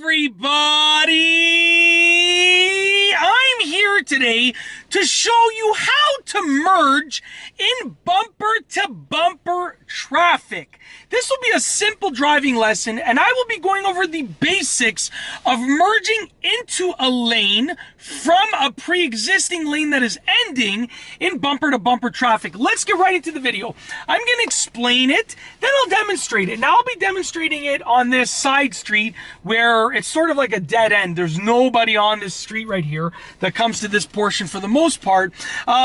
everybody! I'm here today to show you how to merge in bumper-to-bumper traffic. This will be a simple driving lesson, and I will be going over the basics of merging into a lane from a pre-existing lane that is ending in bumper-to-bumper traffic. Let's get right into the video. I'm going to explain it, then I'll demonstrate it. Now, I'll be demonstrating it on this side street where it's sort of like a dead end. There's nobody on this street right here that comes to this portion for the most part,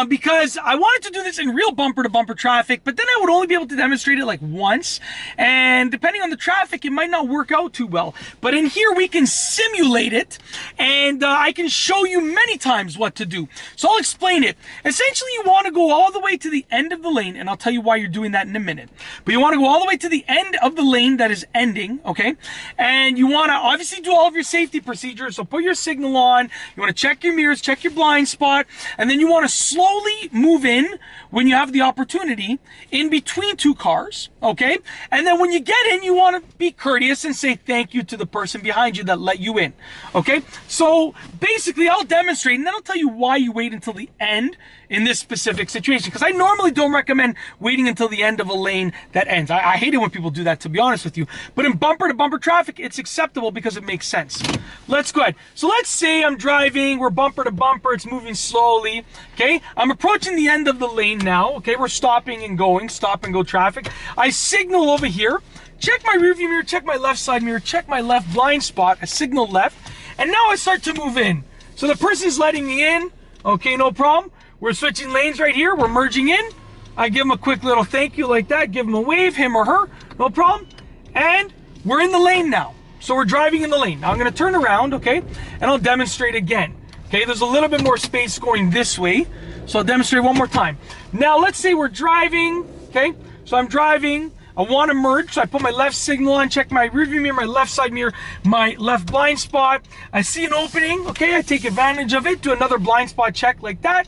because I wanted to do this in real bumper-to-bumper traffic, but then I would only be able to demonstrate it like once, and depending on the traffic, it might not work out too well. But in here, we can simulate it, and I can show you many times what to do. So I'll explain it. Essentially, you want to go all the way to the end of the lane, and I'll tell you why you're doing that in a minute. But you want to go all the way to the end of the lane that is ending, okay? And you want to obviously do all of your safety procedures. So put your signal on, you want to check your mirrors, check your blind spot, and then you want to slowly move in when you have the opportunity in between two cars, okay? And then when you get in, you want to be courteous and say thank you to the person behind you that let you in, okay? So basically, I'll demonstrate, and then I'll tell you why you wait until the end in this specific situation, because I normally don't recommend waiting until the end of a lane that ends. I hate it when people do that, to be honest with you. But in bumper-to-bumper traffic, it's acceptable because it makes sense. Let's go ahead. So let's say I'm driving, we're bumper-to-bumper, it's moving slowly, okay? I'm approaching the end of the lane now, okay? We're stopping and going, stop and go traffic. I signal over here, check my rearview mirror, check my left side mirror, check my left blind spot, I signal left, and now I start to move in. So the person's letting me in, okay, no problem. We're switching lanes right here, we're merging in. I give him a quick little thank you like that, give him a wave, him or her, no problem. And we're in the lane now. So we're driving in the lane. Now I'm gonna turn around, okay? And I'll demonstrate again. Okay, there's a little bit more space going this way. So I'll demonstrate one more time. Now let's say we're driving, okay? So I'm driving, I want to merge, so I put my left signal on, check my rearview mirror, my left side mirror, my left blind spot. I see an opening, okay? I take advantage of it, do another blind spot check like that.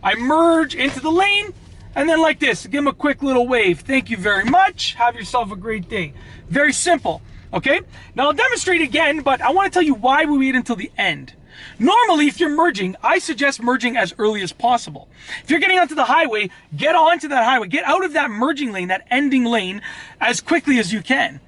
I merge into the lane, and then like this, give them a quick little wave. Thank you very much. Have yourself a great day. Very simple, okay? Now I'll demonstrate again, but I want to tell you why we wait until the end. Normally, if you're merging, I suggest merging as early as possible. If you're getting onto the highway, get onto that highway. Get out of that merging lane, that ending lane, as quickly as you can.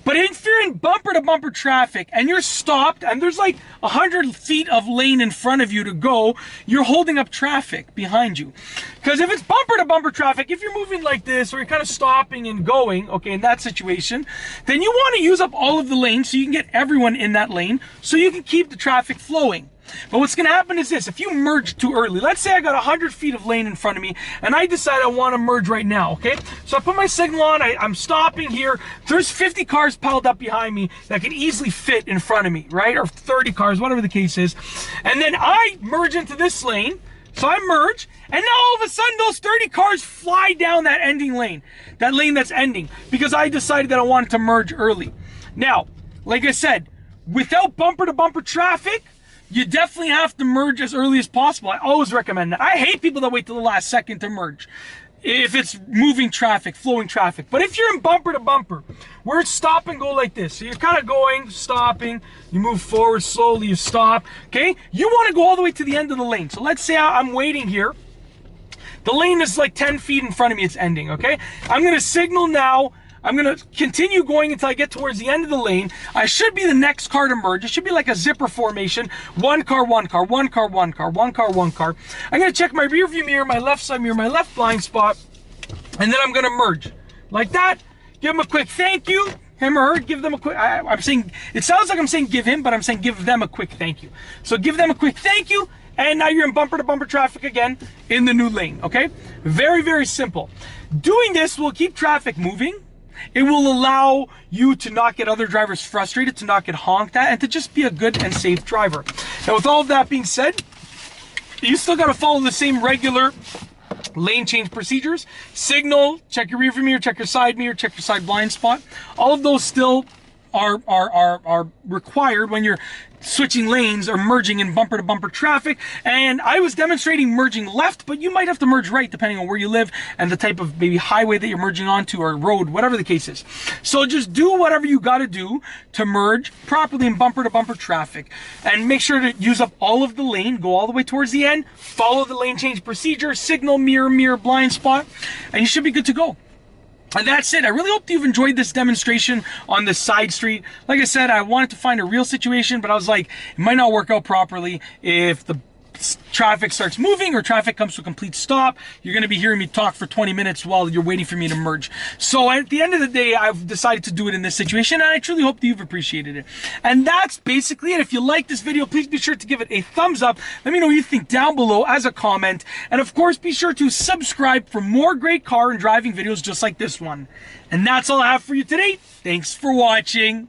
But if you're in bumper-to-bumper traffic and you're stopped and there's like 100 feet of lane in front of you to go, you're holding up traffic behind you. Because if it's bumper-to-bumper traffic, if you're moving like this or you're kind of stopping and going, okay, in that situation, then you want to use up all of the lanes so you can get everyone in that lane so you can keep the traffic flowing. But what's going to happen is this: if you merge too early, let's say I got 100 feet of lane in front of me and I decide I want to merge right now, okay? So I put my signal on, I'm stopping here. There's 50 cars piled up behind me that can easily fit in front of me, right? Or 30 cars, whatever the case is. And then I merge into this lane. So I merge, and now all of a sudden those 30 cars fly down that ending lane, that lane that's ending, because I decided that I wanted to merge early. Now, like I said, without bumper-to-bumper traffic, you definitely have to merge as early as possible. I always recommend that. I hate people that wait till the last second to merge if it's moving traffic, flowing traffic. But if you're in bumper to bumper, where it's stop and go like this, so you're kind of going, stopping, you move forward slowly, you stop, okay? You want to go all the way to the end of the lane. So let's say I'm waiting here. The lane is like 10 feet in front of me, it's ending, okay? I'm going to signal now. I'm going to continue going until I get towards the end of the lane. I should be the next car to merge. It should be like a zipper formation. One car, one car, one car, one car, one car, one car. I'm going to check my rear view mirror, my left side mirror, my left blind spot, and then I'm going to merge. Like that. Give them a quick thank you. Him or her, give them a quick, I'm saying, it sounds like I'm saying give him, but I'm saying give them a quick thank you. So give them a quick thank you, and now you're in bumper-to-bumper traffic again in the new lane, okay? Very, very simple. Doing this will keep traffic moving. It will allow you to not get other drivers frustrated, to not get honked at, and to just be a good and safe driver. Now, with all of that being said, you still got to follow the same regular lane change procedures. Signal, check your rearview mirror, check your side mirror, check your side blind spot. All of those still are required when you're switching lanes or merging in bumper to bumper traffic. And I was demonstrating merging left, but you might have to merge right depending on where you live and the type of maybe highway that you're merging onto or road, whatever the case is. So just do whatever you got to do to merge properly in bumper to bumper traffic, and make sure to use up all of the lane, go all the way towards the end, follow the lane change procedure, signal, mirror, blind spot, and you should be good to go. And that's it. I really hope you've enjoyed this demonstration on the side street. Like I said, I wanted to find a real situation, but I was like, it might not work out properly if the traffic starts moving or traffic comes to a complete stop. You're going to be hearing me talk for 20 minutes while you're waiting for me to merge. So at the end of the day, I've decided to do it in this situation, and I truly hope that you've appreciated it. And that's basically it. If you like this video, please be sure to give it a thumbs up. Let me know what you think down below as a comment. And of course, be sure to subscribe for more great car and driving videos just like this one. And that's all I have for you today. Thanks for watching.